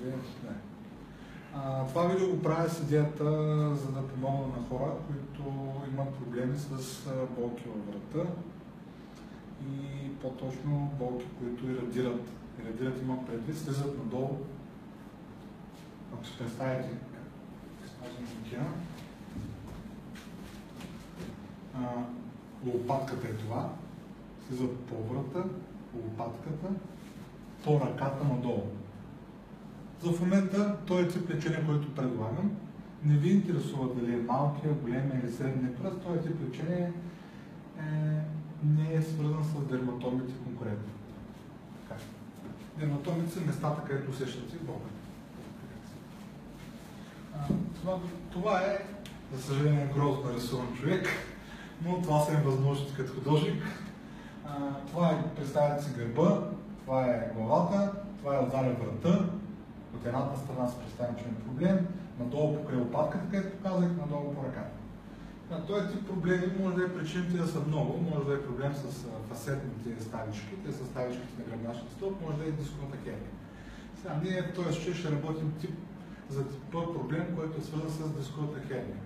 Не. Това видео го правя с идеята, за да помогна на хора, които имат проблеми с болки във врата и по-точно болки, които ирадират. Ирадират имам предвид, слизат надолу. Ако си представите, лопатката е това, слизат по врата, лопатката, по ръката надолу. За момента този тип лечение, който предлагам, не ви интересува дали е малкия, големия или средния пръст. Този тип лечение не е свързан с дерматомите конкурентно. Дерматомите са местата, където усещате болката. Това е, за съжаление, грозно нарисуван човек, но това са им възможности като художник. Това е, представете си, гърба, това е главата, това е отзаде врата. От едната страна се представим, че е проблем, надолу покрай лопатката, където казах, надолу по ръката. Този тип проблеми може да е причините да са много, може да е проблем с фасетните ставички, те са ставичките на гръбначния стълб, може да е дисковата херния. Сега ние в този случай ще работим за типа проблем, който е свързан с дисковата херния.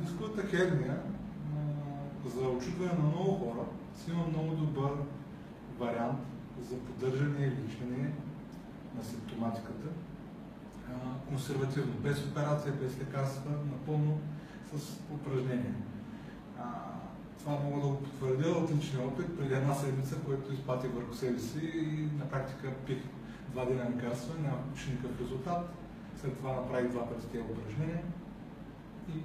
Дисковата херния, за учудване на много хора, си има много добър вариант за поддържане и лечение на симптоматиката. Консервативно, без операция, без лекарства, напълно с упражнения. Това мога да го потвърдя от личния опит преди една седмица, който изпатих върху себе си и на практика пих 2 дена лекарства, няма никакъв резултат. След това направих 2 пъти тези упражнения и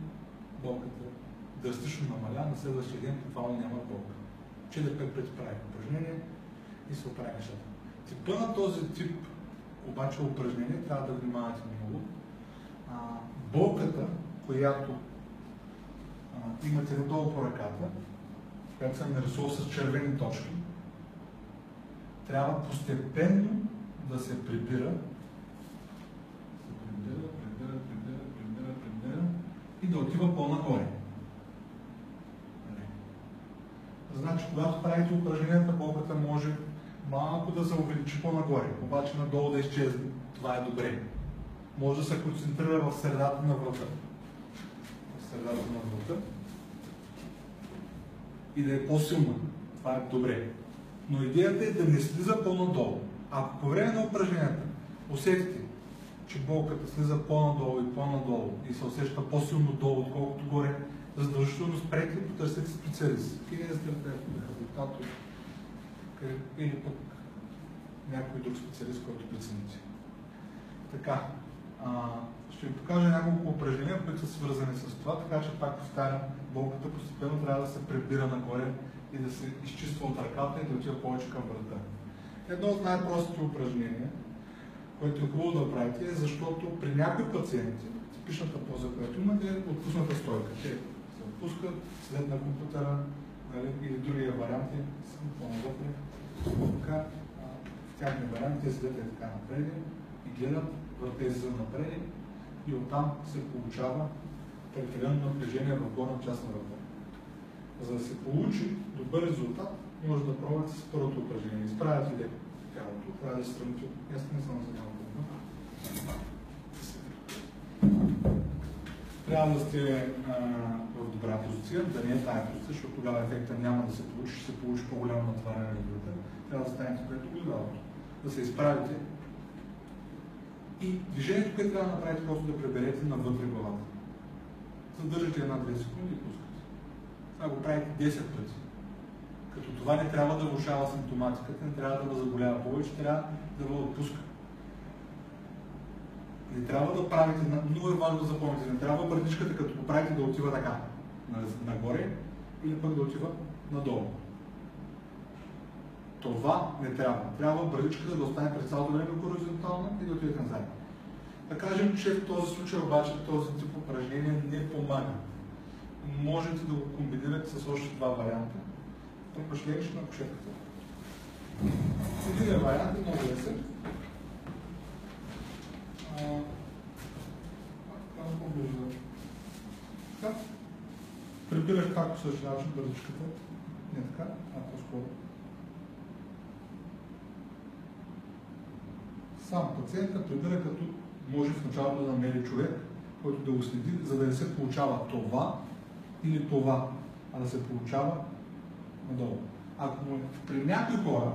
болката драстично намаля. На следващия ден буквално няма болка. 4-5 пъти правих упражнения и се оправи нещата. Типа на този тип обаче упражнение трябва да внимавате много. Болката, която имате надолу по ръката, която съм нарисувал с червени точки, трябва постепенно да се прибира. Прибира и да отива по-нагоре. Значи, когато правите упражненията, болката може малко да се увеличи по-нагоре, обаче надолу да изчезне. Това е добре. Може да се концентрира в средата на врата. И да е по-силна. Това е добре. Но идеята е да не слиза по-надолу. Ако по време на упражненията усетите, че болката слиза по-надолу и се усеща по-силно долу, отколкото горе, задължително спрете и потърсете специалист. Кинезитерапевт, рехабилитатор или пък някой друг специалист, който прецените. Така, ще ви покажа няколко упражнения, които са свързани с това, така че пак повтарям, болката постепенно трябва да се прибира нагоре и да се изчиства от ръката и да отива повече към врата. Едно от най-простите упражнения, което е хубаво да правите, е защото при някои пациенти, типичната поза, която имате, е отпусната стойка. Те се отпускат, след на компютъра, или другия варианти, са по-навътре. Така, в тяхни варианти те седят така напред и гледат върха излиза напред и оттам се получава прекалено напрежение в горна част на върха. За да се получи добър резултат, може да пробвате с първото упражнение. Изправяте леко тялото, трябва да се сравните. Аз не съм за няколко. Трябва да сте в добра позиция, да не е тая позиция, защото тогава ефекта няма да се получи, ще се получи по-голямо натваряне на врата. Трябва да станете което огледалото. Да се изправите и движението, което трябва да направите, просто да приберете навътре главата. Задържате 1-2 секунди и пускате. Това го правите 10 пъти. Като това не трябва да влошава симптоматиката, не трябва да заболява повече, трябва да ви отпуска. Не трябва да правите, много е важно да запомните, не трябва бърничката, като го правите, да отива така, нагоре или пък да отива надолу. Това не трябва. Трябва бърничката да остане през цялото време хоризонтална и да отиде към задния. Да кажем, че в този случай обаче този тип упражнение не помага. Можете да го комбинирате с още 2 варианта. Тук ще легнеш на кушетката. Един вариант е много лесен. Прибираш както същия начин бързичката. Не така, а по-скоро. Сам пациента прибира, като може в началото да намери човек, който да го следи, за да не се получава това или това, а да се получава надолу. Ако при някои хора,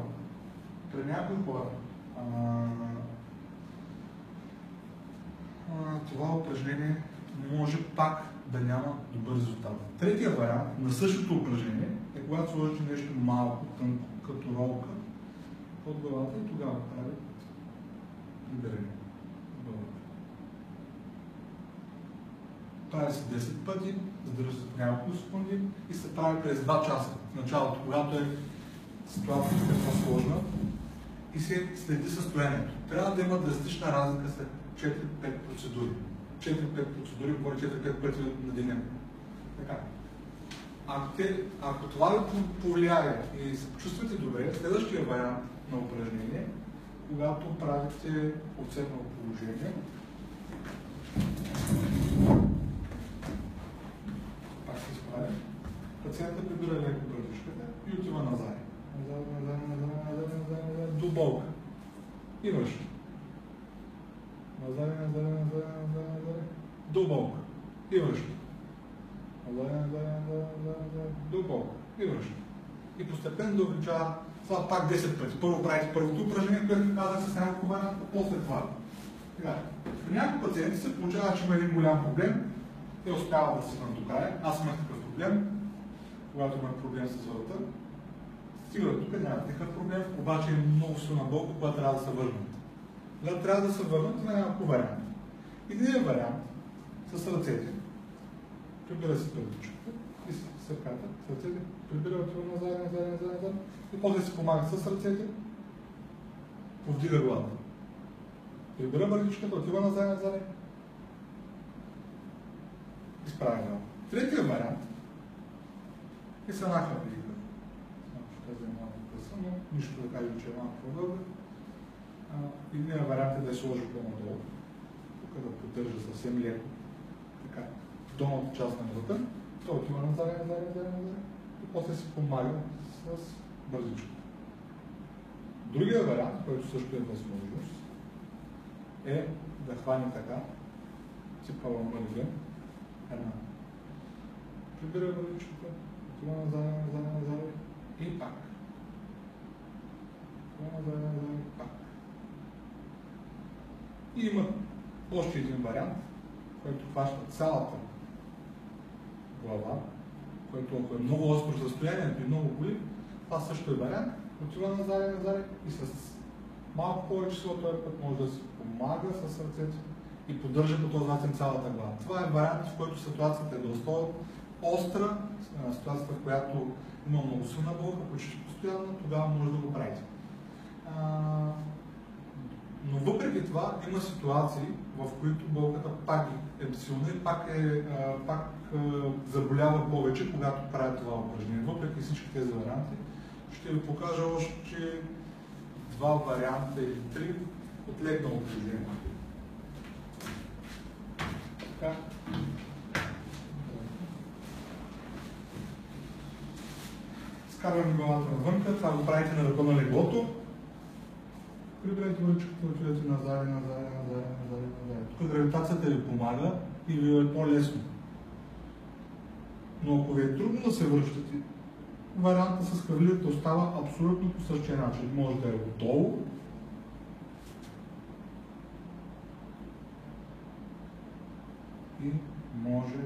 това упражнение може пак да няма добър резултат. Третия вариант на същото упражнение е когато сложите нещо малко, тънко, като ролка под главата и тогава прави прибиране. Прави се 10 пъти, задържа се по няколко секунди и се прави през 2 часа в началото, когато е ситуацията по-сложна и се следи състоянието. Трябва да има драстична разлика след 4-5 процедури. 4-5 процедури, говори 4-5 пъти на деня. Така. Ако това ви повлияе и се почувствате добре, следващия вариант на упражнение, когато правите отцепно положение, пак се справя, пациентът прибира леко брадичката и отива назад. Назад, до болка. И връща. Назад, до болка. И връща. До болка. И връща. И постепенно да увеличава това пак 10 пъти. Първо правите първото упражнение, което казах с няколко варианта, после това. При някои пациенти се получава, че има един голям проблем, те успяват да се стигнат до края. Аз имах такъв проблем, когато имах проблем с врата. Стига тук, нямат никакъв проблем, обаче е много силна болка, когато трябва да се върнат. Когато трябва да се върнат, има няколко варианта. Един вариант с ръцете. Прибира се първичката и с ръката, с ръцете, прибира назад, и после се помага с ръцете, повдига главата. Прибира бърдичката, отива назад, изправя глава. Третия вариант е с една хапелика. Ще казвам малко къса, но нищо да кажем, че е малко по-дълга. Единият вариант е да я сложи по-надолу. Тук да поддържа съвсем леко. Така, в долната част на врата. Той отива назад. И после се помага с бързичката. Другия вариант, който също е възможност, е да хване така, типа ламализъм, една. Прибира бързичката, отива назад и пак. Пак. И има още един вариант, който хваща цялата глава, който ако е много остро състоянието и много боли, това също е вариант. Отива назад и с малко повече число този път може да се помага с ръцете и поддържа по този начин цялата глава. Това е вариант, в който ситуацията е доста остра, ситуацията, в която има много силна болка, почти постоянно, тогава може да го правите. Но въпреки това има ситуации, в които болката пак е силна и пак заболява повече, когато прави това упражнение. Въпреки всички тези варианти, ще ви покажа още 2 варианта или 3 от легнало упражнение. Така. Скарваме главата навънка, това го правите на ръка на леглото. Приберете ръчката, отидете назад. Тук гравитацията ви помага и ви е по-лесно. Но ако ви е трудно да се връщате, варианта с хвърлите остава абсолютно по същия начин. Може да е отдолу, и може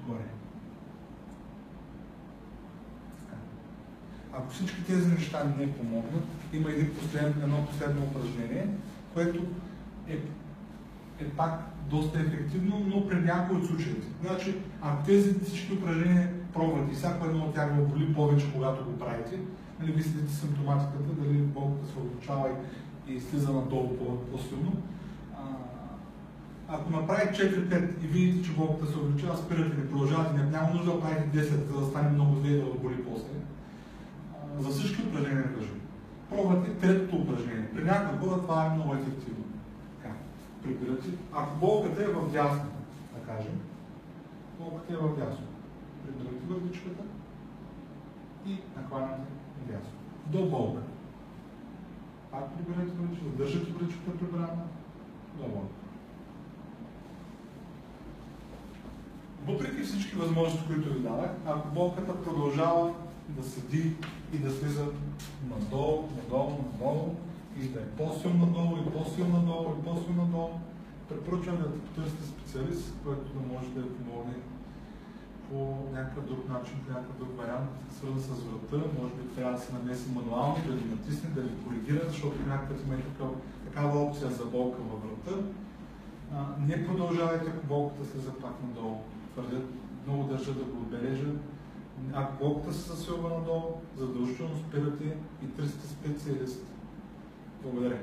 горе. Ако всички тези неща не помогнат, има едно последно упражнение, което е пак доста ефективно, но при някои от случаите. Значи, ако тези всички упражнения пробвате и всяко едно от тях ви боли повече, когато го правите, нали, ви следите симптоматиката, дали болката се увеличава и слиза надолу по-силно. Ако направите 4-5 и видите, че болката се увеличава, спирате, не продължавате, няма нужда да правите 10, за да стане много зле и да боли после. За всички упражнения не държа. Пробвате третото упражнение. При някаква хора това е много ефективно. Прибирате. Ако болката е в дясно, да кажем, болката е в дясно. Прибирате въздичката и накланяте вдясно. До болка. Пак приберете бръчка, задържате бръчката прибрана, до болка. Въпреки всички възможности, които ви дадах, ако болката продължава да седи и да слиза надолу, и да е по-силно надолу, и по-силно надолу, и по-силно надолу, препоръчвам да потърсите специалист, който да може да ви помогне по някакъв друг начин, по някакъв друг вариант, свързан с врата. Може би трябва да се намеси мануално, да ви натисне, да ви коригира, защото някакъв има такава опция за болка във врата. Не продължавайте, ако болката слиза пак надолу. Твърдят, много държа да го отбележа. Ако болката се засилва надолу, задължително спирате и търсите специалист. Благодаря.